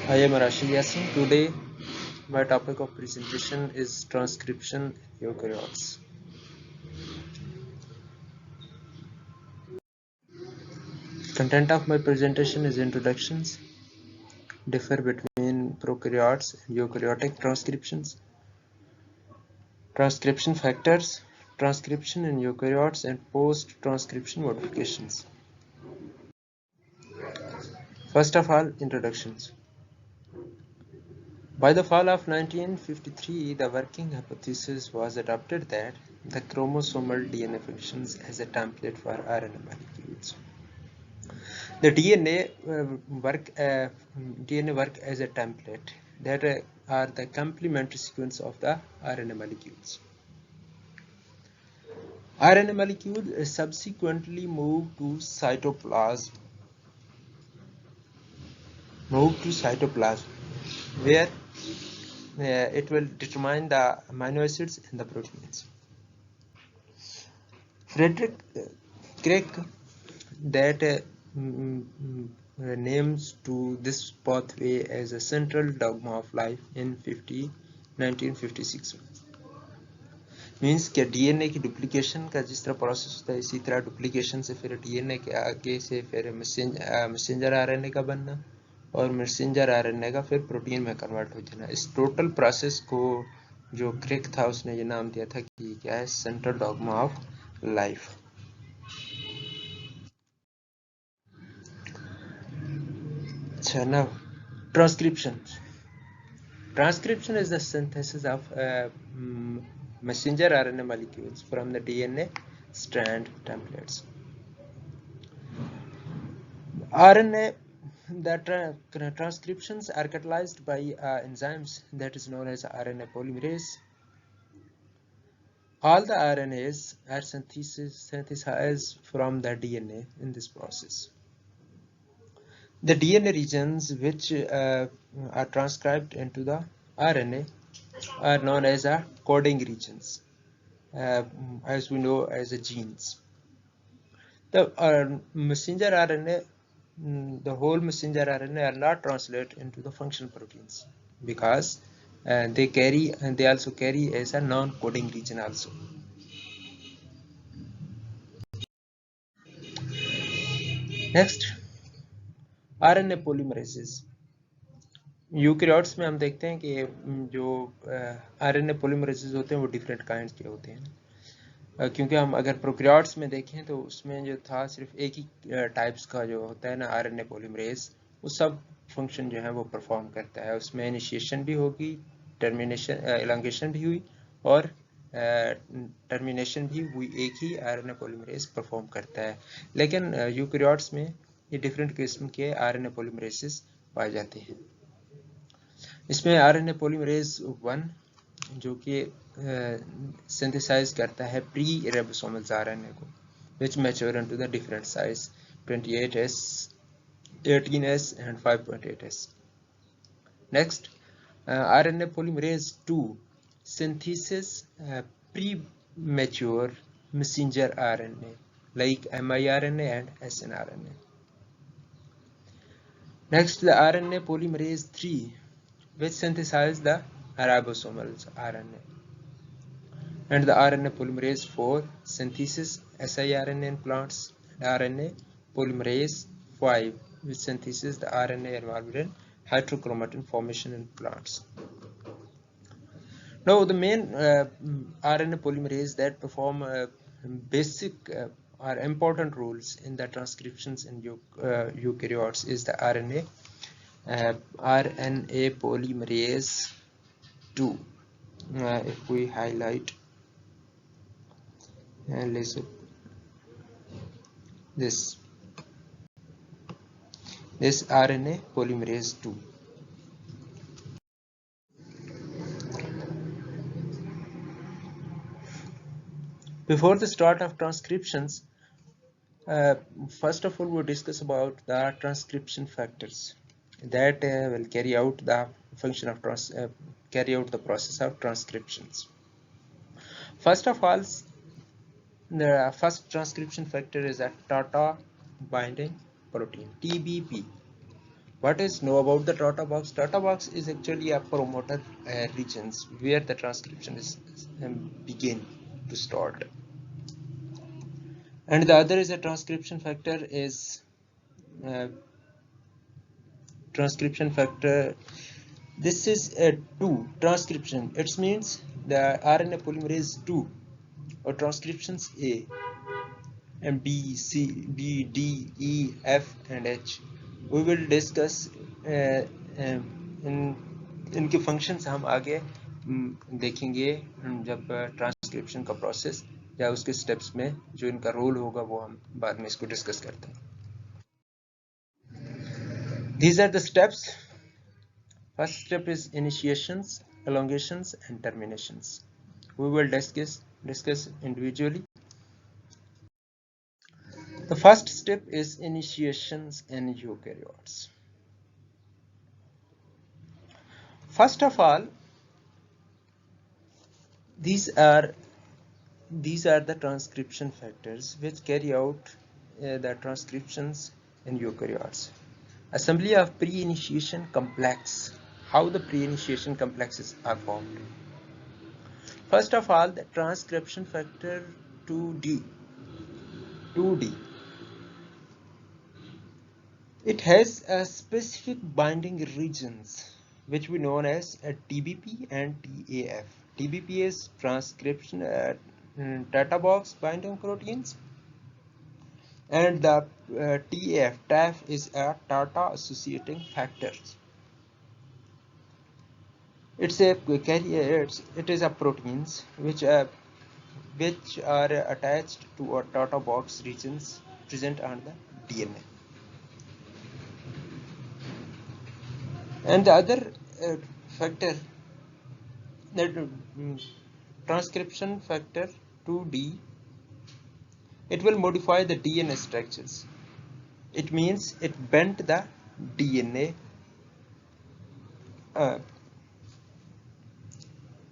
I am Rashid Yassin. Today, my topic of presentation is transcription in eukaryotes. Content of my presentation is introductions, differ between prokaryotes and eukaryotic transcriptions, transcription factors, transcription in eukaryotes, and post-transcription modifications. First of all, introductions. By the fall of 1953, the working hypothesis was adopted that the chromosomal DNA functions as a template for RNA molecules. The DNA work as a template that are the complementary sequence of the RNA molecules. RNA molecule subsequently move to cytoplasm, where it will determine the amino acids and the proteins. Frederick Craig that names to this pathway as a central dogma of life in 1956 means क्या DNA की duplication का जिस तरह process होता है इसी तरह duplication से फिर डीएनए के आगे से फिर मैसेंजर आरएनए का बनना और मैसेंजर आरएनए का फिर प्रोटीन में कन्वर्ट हो जाना। इस टोटल प्रोसेस को जो क्रिक था उसने ये नाम दिया था कि क्या है, सेंट्रल डॉगमा ऑफ लाइफ। अच्छा, now transcription is the synthesis of messenger RNA molecules from the DNA strand templates. RNA, the transcriptions are catalyzed by enzymes that is known as RNA polymerase. All the RNAs are synthesized from the DNA in this process. The DNA regions which are transcribed into the RNA are known as coding regions, as we know as genes. The messenger RNA, the whole messenger RNA are not translated into the functional proteins because they also carry as a non-coding region also. Next, RNA polymerases. Eukaryotes में हम देखते हैं कि जो RNA पॉलीमरेसेस होते हैं वो different kinds के होते हैं, क्योंकि हम अगर प्रोकैरियोट्स में देखें तो उसमें जो था सिर्फ एक ही टाइप्स का जो होता है ना आरएनए पॉलीमरेस, वो सब फंक्शन जो है वो परफॉर्म करता है। उसमें इनिशिएशन भी होगी, टर्मिनेशन एलॉन्गेशन भी हुई और टर्मिनेशन भी हुई, एक ही आरएनए पॉलीमरेस परफॉर्म करता है। लेकिन यूकैरियोट्स में ये डिफरेंट किस्म के आरएनए पॉलीमरेसेस पाए जाते हैं। इसमें आरएनए पॉलीमरेज 1 जो कि सिंथेसाइज करता है प्री रिबोसोमल आरएनए को, which mature into the different size 28S, 18S and 5.8S. Next, RNA polymerase 2 synthesis premature messenger RNA like miRNA and snRNA. Next, the RNA polymerase 3 which synthesize the ribosomal RNA, and the RNA polymerase 4 synthesis siRNA in plants, and RNA polymerase 5 which synthesis the RNA involved in heterochromatin formation in plants. Now the main RNA polymerase that perform basic or important roles in the transcriptions in eukaryotes is the RNA polymerase 2. If we highlight and listen this RNA polymerase 2. Before the start of transcriptions, first of all we discuss about the transcription factors that will carry out the function of carry out the process of transcriptions. First of all, the first transcription factor is a TATA binding protein, TBP. What is know about the Tata box? Tata box is actually a promoter regions where the transcription is begin to start, and the other is a transcription factor is uh, transcription factor. This is a 2 transcription. It means the RNA polymerase 2 or transcriptions A and B, C, B, D, E, F and H. We will discuss in इनके functions हम आगे देखेंगे जब transcription का process या उसके steps में जो इनका रोल होगा वो हम बाद में इसको डिस्कस करते हैं. These are the steps. First step is initiations, elongations and terminations. We will discuss individually. The first step is initiations in eukaryotes. First of all, these are the transcription factors which carry out the transcriptions in eukaryotes. Assembly of pre-initiation complex. How the pre-initiation complexes are formed. First of all, the transcription factor 2D. It has a specific binding regions which we known as TBP and TAF. TBP is transcription Tata box binding proteins, and the TAF is a Tata associating factors. It is a proteins which are attached to a Tata box regions present on the DNA. And the other factor, that transcription factor 2D, it will modify the DNA structures. It means it bent the DNA.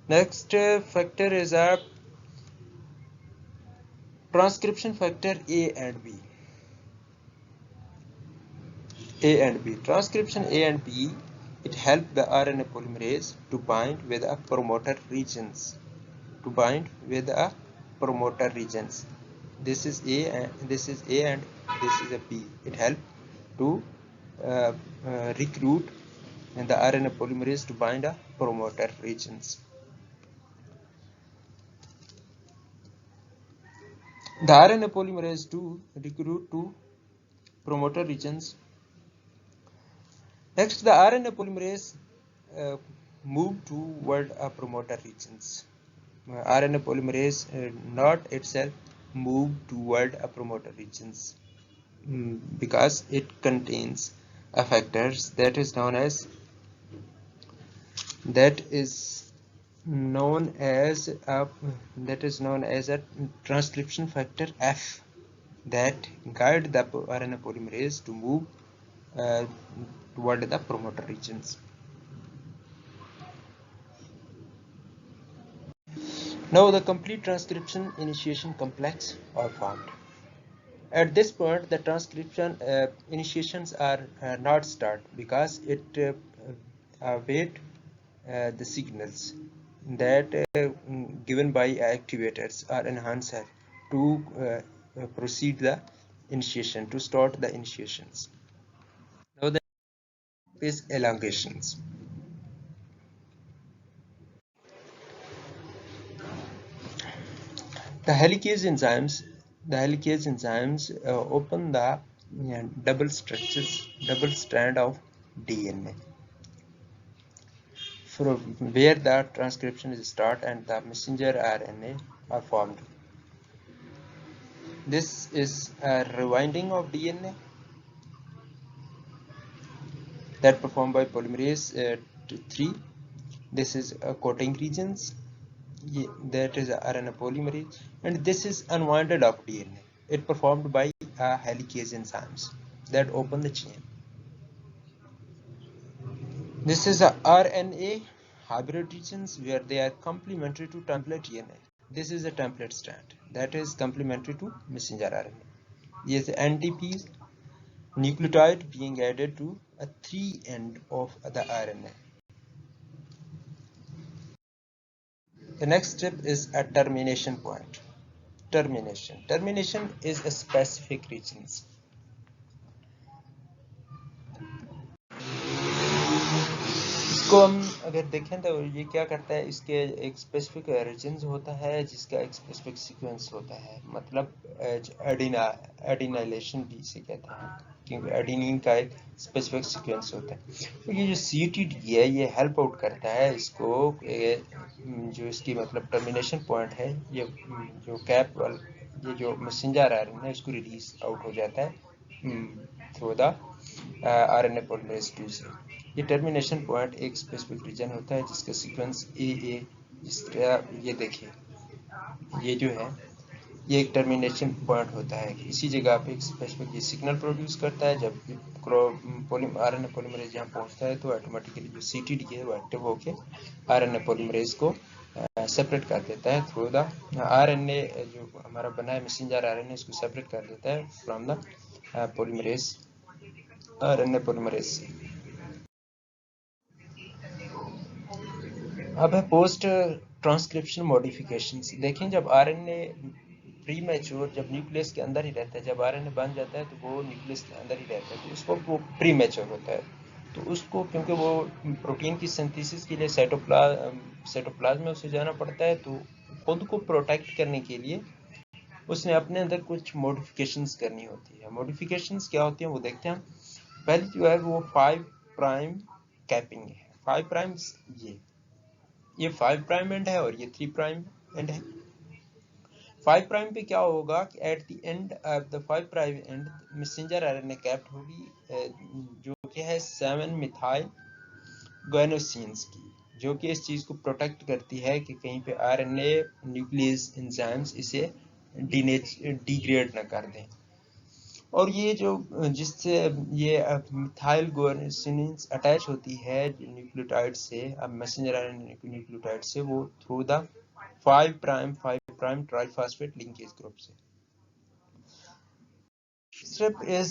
Next factor is a transcription factor A and B. Transcription A and B, it helps the RNA polymerase to bind with a promoter regions. This is A and this is a B. It helps to recruit the RNA polymerase to bind a promoter regions. The RNA polymerase to recruit to promoter regions. Next, the RNA polymerase move toward a promoter regions. RNA polymerase not itself move toward a promoter regions because it contains a factors that is known as a transcription factor F that guide the RNA polymerase to move toward the promoter regions. Now the complete transcription initiation complex are formed. At this point, the transcription initiations are not start because it await the signals that given by activators or enhancer to proceed the initiation, to start the initiations. Now the is elongations. The helicase enzymes open the double strand of DNA from where the transcription is start and the messenger RNA are formed. This is a rewinding of DNA that performed by polymerase 3. This is a coating regions, that is a RNA polymerase, and this is unwinded of DNA. It performed by helicase enzymes that open the chain. This is a RNA hybrid regions where they are complementary to template DNA. This is a template strand that is complementary to messenger RNA. Yes, NTPs nucleotide being added to a three end of the RNA. The next step is a termination point. Termination is a specific regions. इसको हम अगर देखें तो ये क्या करता है, इसके एक स्पेसिफिक रीजन्स होता है जिसका एक स्पेसिफिक सीक्वेंस होता है, मतलब एडिनाइलेशन भी इसे कहते हैं, क्योंकि एडिनिन का एक स्पेसिफिक सीक्वेंस होता है। तो ये जो CTD है ये हेल्प आउट करता है इसको, जो इसकी मतलब टर्मिनेशन पॉइंट है, ये जो कैप ये जो मैसेंजर RNA है उसको रिलीज आउट हो जाता है थ्रू द RNA पॉलीमरेज 2 से। ये टर्मिनेशन पॉइंट एक स्पेसिफिक रीजन होता है जिसका सीक्वेंस AA, जिसका ये देखिए ये जो है ये एक टर्मिनेशन पॉइंट होता है, इसी जगह पे एक स्पेसिफिक ये सिग्नल प्रोड्यूस करता है। जब RNA पॉलीमरेज यहाँ पहुँचता है तो ऑटोमेटिकली जो CTD है वो एक्टिव होके RNA पॉलीमरेज को सेपरेट कर देता है थ्रू द RNA, जो हमारा बना है मैसेंजर RNA इसको सेपरेट कर देता है from the polymerase RNA polymerase से। अब है पोस्ट ट्रांसक्रिप्शन मॉडिफिकेशंस। देखें जब RNA प्री मैच्योर, जब न्यूक्लियस के अंदर ही रहता है, जब RNA बन जाता है तो वो न्यूक्लियस के अंदर ही रहता है, तो उसको वो प्री मैच्योर होता है। तो उसको क्योंकि वो प्रोटीन की सिंथेसिस के लिए साइटोप्लाज्म में उसे जाना पड़ता है, तो खुद को प्रोटेक्ट करने के लिए उसने अपने अंदर कुछ मॉडिफिकेशंस करनी होती है। मॉडिफिकेशंस क्या होती हैं वो देखते हैं। पहली जो है वो 5 प्राइम कैपिंग है। 5 प्राइम ये 5 प्राइम एंड है और ये 3 प्राइम एंड है। 5 प्राइम पे क्या होगा कि at the end of the 5 prime and messenger RNA capped होगी, जो कि है 7 मिथाइल गुआनोसिन्स की, जो कि इस चीज को प्रोटेक्ट करती है कि कहीं पे RNA न्यूक्लियस एंजाइम्स इसे डिग्रेड ना कर दें। और ये जो जिससे ये मिथाइल गुआनोसिन्स अटैच होती है न्यूक्लियोटाइड से, अब मैसेंजर RNA न्यूक्लियोटाइड से, वो through the 5 prime triphosphate linkage group से। Step is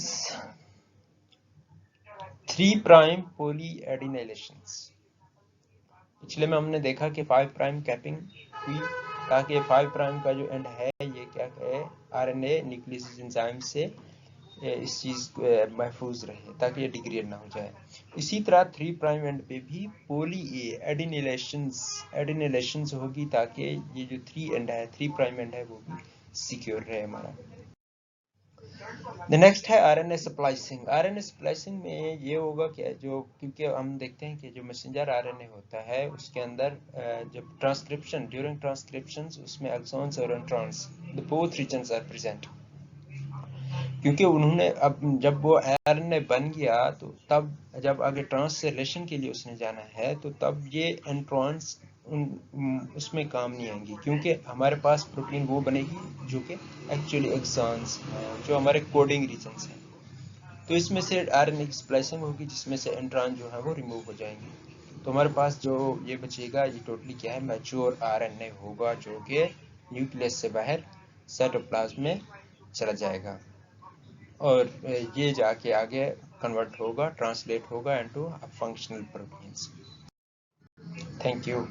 3 prime polyadenylations. पिछले में हमने देखा कि 5 प्राइम कैपिंग हुई ताकि 5 प्राइम का जो एंड है ये क्या है, RNA न्यूक्लियस एंजाइम से इस चीज महफूज रहे ताकि ये डिग्रेड ना हो जाए। इसी तरह 3 प्राइम एंड पे भी पोली एडिनिलेशंस होगी ताकि ये जो 3 एंड है, 3 प्राइम एंड है वो भी सिक्योर रहे हमारा। द नेक्स्ट है RNA स्प्लाइसिंग। RNA स्प्लाइसिंग में ये होगा कि जो, क्योंकि हम देखते हैं कि जो मैसेंजर RNA होता है उसके अंदर जब ट्रांसक्रिप्शन, ड्यूरिंग ट्रांसक्रिप्शन उसमें एक्सॉन्स और introns the both regions are present. क्योंकि उन्होंने अब जब वो RNA बन गया तो तब जब आगे ट्रांसलेशन के लिए उसने जाना है तो तब ये इंट्रॉन्स उसमें काम नहीं आएंगी, क्योंकि हमारे पास प्रोटीन वो बनेगी जो कि एक्चुअली एक्सॉन्स हैं, जो हमारे कोडिंग रीजन्स हैं। तो इसमें से RNA की स्प्लाइसिंग होगी जिसमें से इंट्रॉन जो है वो रिमूव हो जाएंगे। तो हमारे पास जो ये बचेगा ये टोटली क्या है, मैच्योर RNA होगा जो कि न्यूक्लियस से बाहर साइटोप्लाज्म में चला जाएगा और ये जाके आगे कन्वर्ट होगा, ट्रांसलेट होगा into functional proteins. Thank you.